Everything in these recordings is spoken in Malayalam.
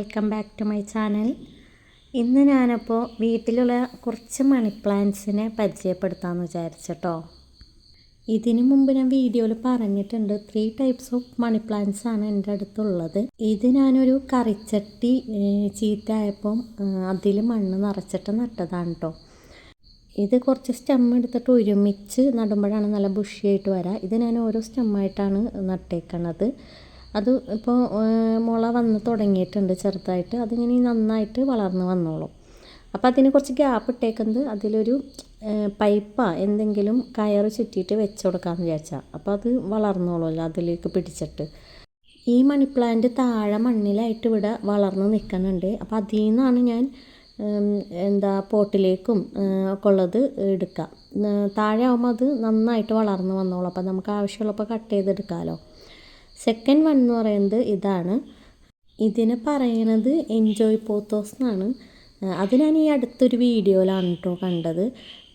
Welcome back to my channel. ഇന്ന് ഞാനപ്പോൾ വീട്ടിലുള്ള കുറച്ച് മണി പ്ലാന്റ്സിനെ പരിചയപ്പെടുത്താമെന്ന് വിചാരിച്ചിട്ടോ. ഇതിനു മുമ്പ് ഞാൻ വീഡിയോയിൽ പറഞ്ഞിട്ടുണ്ട് 3 ടൈപ്സ് ഓഫ് മണി പ്ലാന്റ്സ് ആണ് എൻ്റെ അടുത്തുള്ളത്. ഇത് ഞാനൊരു കറിച്ചട്ടി ചീത്തയായപ്പം അതിൽ മണ്ണ് നിറച്ചിട്ട് നട്ടതാണ് കേട്ടോ. ഇത് കുറച്ച് സ്റ്റെം എടുത്തിട്ട് ഒരുമിച്ച് നടുമ്പോഴാണ് നല്ല ബുഷിയായിട്ട് വരിക. ഇത് ഞാൻ ഓരോ സ്റ്റെമ്മായിട്ടാണ് നട്ടേക്കണത്. അത് ഇപ്പോൾ മുള വന്ന് തുടങ്ങിയിട്ടുണ്ട് ചെറുതായിട്ട്. അതിങ്ങനെ നന്നായിട്ട് വളർന്ന് വന്നോളും. അപ്പോൾ അതിന് കുറച്ച് ഗ്യാപ്പ് ഇട്ടേക്കുന്നത് അതിലൊരു എന്തെങ്കിലും കയറ് ചുറ്റിയിട്ട് വെച്ച് കൊടുക്കാമെന്ന് വിചാരിച്ചാൽ. അപ്പോൾ അത് വളർന്നോളുമല്ലോ അതിലേക്ക് പിടിച്ചിട്ട്. ഈ മണി പ്ലാന്റ് താഴെ മണ്ണിലായിട്ട് ഇവിടെ വളർന്ന് നിൽക്കുന്നുണ്ട്. അപ്പോൾ അതിൽ നിന്നാണ് ഞാൻ പോട്ടിലേക്കും ഒക്കെ ഉള്ളത് എടുക്കാം. താഴെ ആകുമ്പോൾ അത് നന്നായിട്ട് വളർന്ന് വന്നോളും. അപ്പോൾ നമുക്ക് ആവശ്യമുള്ളപ്പോൾ കട്ട് ചെയ്തെടുക്കാമല്ലോ. സെക്കൻഡ് വൺ എന്ന് പറയുന്നത് ഇതാണ്. ഇതിനെ പറയുന്നത് എൻജോയ് പോത്തോസ് എന്നാണ്. അത് ഞാൻ ഈ അടുത്തൊരു വീഡിയോയിലാണ് കേട്ടോ കണ്ടത്.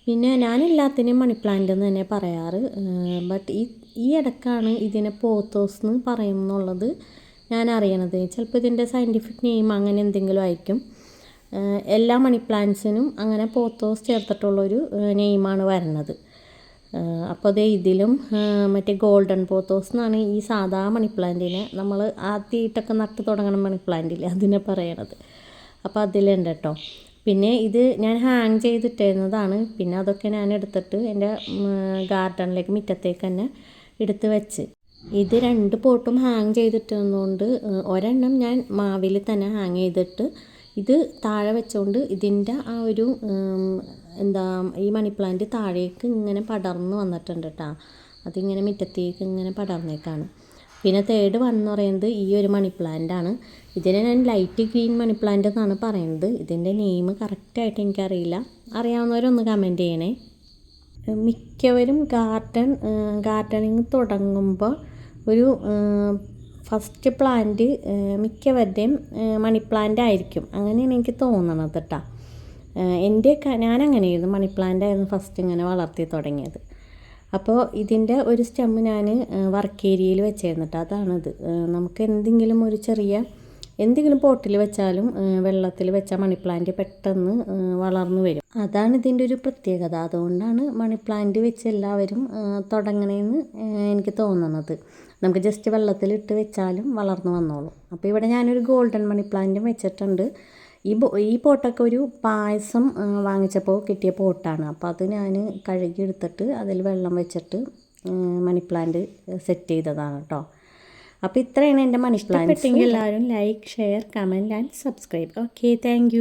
പിന്നെ ഞാൻ എല്ലാത്തിനെയും മണി പ്ലാന്റ് എന്ന് തന്നെ പറയാറ്. ബട്ട് ഈ ഇടയ്ക്കാണ് ഇതിനെ പോത്തോസ് എന്ന് പറയുന്നുള്ളത് ഞാൻ അറിയണത്. ചിലപ്പോൾ ഇതിൻ്റെ സയൻറ്റിഫിക് നെയിം അങ്ങനെ എന്തെങ്കിലും ആയിരിക്കും. എല്ലാ മണി പ്ലാന്റ്സിനും അങ്ങനെ പോത്തോസ് ചേർത്തിട്ടുള്ളൊരു നെയിമാണ് വരുന്നത്. അപ്പോൾ അതേ ഇതിലും മറ്റേ ഗോൾഡൻ പോത്തോസ് എന്നാണ് ഈ സാധാ മണി പ്ലാന്റിനെ നമ്മൾ ആദ്യമായിട്ടൊക്കെ നട്ട് തുടങ്ങണ മണി പ്ലാന്റില്ലേ അതിനെ പറയണത്. അപ്പോൾ അതിലുണ്ട് കേട്ടോ. പിന്നെ ഇത് ഞാൻ ഹാങ് ചെയ്തിട്ടിരുന്നതാണ്. പിന്നെ അതൊക്കെ ഞാൻ എടുത്തിട്ട് എൻ്റെ ഗാർഡനിലേക്ക് മുറ്റത്തേക്ക് തന്നെ എടുത്ത് വെച്ച്. ഇത് 2 പോട്ടും ഹാങ് ചെയ്തിട്ടുള്ളതുകൊണ്ട് ഒരെണ്ണം ഞാൻ മാവിൽ തന്നെ ഹാങ് ചെയ്തിട്ട് ഇത് താഴെ വെച്ചുകൊണ്ട് ഇതിൻ്റെ ആ ഒരു ഈ മണി പ്ലാന്റ് താഴേക്ക് ഇങ്ങനെ പടർന്ന് വന്നിട്ടുണ്ട് കേട്ടോ. അതിങ്ങനെ മുറ്റത്തേക്ക് ഇങ്ങനെ പടർന്നേക്കാണ്. പിന്നെ തേർഡ് വൺ എന്ന് പറയുന്നത് ഈ ഒരു മണി പ്ലാന്റാണ്. ഇതിനെ ഞാൻ ലൈറ്റ് ഗ്രീൻ മണി പ്ലാന്റ് എന്നാണ് പറയുന്നത്. ഇതിൻ്റെ നെയിം കറക്റ്റായിട്ട് എനിക്കറിയില്ല. അറിയാവുന്നവരൊന്ന് കമൻറ്റ് ചെയ്യണേ. മിക്കവരും ഗാർഡനിങ് തുടങ്ങുമ്പോൾ ഒരു ഫസ്റ്റ് പ്ലാന്റ് മിക്കവരുടെയും മണി പ്ലാന്റ് ആയിരിക്കും. അങ്ങനെയാണ് എനിക്ക് തോന്നണത് കേട്ടോ. ഞാനങ്ങനെയായിരുന്നു, മണി പ്ലാന്റ് ആയിരുന്നു ഫസ്റ്റ് ഇങ്ങനെ വളർത്തി തുടങ്ങിയത്. അപ്പോൾ ഇതിൻ്റെ ഒരു സ്റ്റെം ഞാൻ വർക്ക് ഏരിയയിൽ വെച്ചായിരുന്നു കേട്ടോ. അതാണിത്. നമുക്ക് എന്തെങ്കിലും പോട്ടിൽ വെച്ചാലും വെള്ളത്തിൽ വെച്ചാൽ മണി പ്ലാന്റ് പെട്ടെന്ന് വളർന്നു വരും. അതാണ് ഇതിൻ്റെ ഒരു പ്രത്യേകത. അതുകൊണ്ടാണ് മണി പ്ലാന്റ് വെച്ച് എല്ലാവരും തുടങ്ങണേന്ന് എനിക്ക് തോന്നുന്നത്. നമുക്ക് ജസ്റ്റ് വെള്ളത്തിലിട്ട് വെച്ചാലും വളർന്നു വന്നോളും. അപ്പോൾ ഇവിടെ ഞാനൊരു ഗോൾഡൻ മണി പ്ലാന്റും വെച്ചിട്ടുണ്ട്. ഈ പോട്ടൊക്കെ ഒരു പായസം വാങ്ങിച്ചപ്പോൾ കിട്ടിയ പോട്ടാണ്. അപ്പോൾ അത് ഞാൻ കഴുകി എടുത്തിട്ട് അതിൽ വെള്ളം വെച്ചിട്ട് മണി പ്ലാന്റ് സെറ്റ് ചെയ്തതാണ് കേട്ടോ. അപ്പോൾ ഇത്രയാണ് എൻ്റെ മണി പ്ലാന്റ്. എല്ലാവരും like, share, comment and subscribe. Okay, thank you.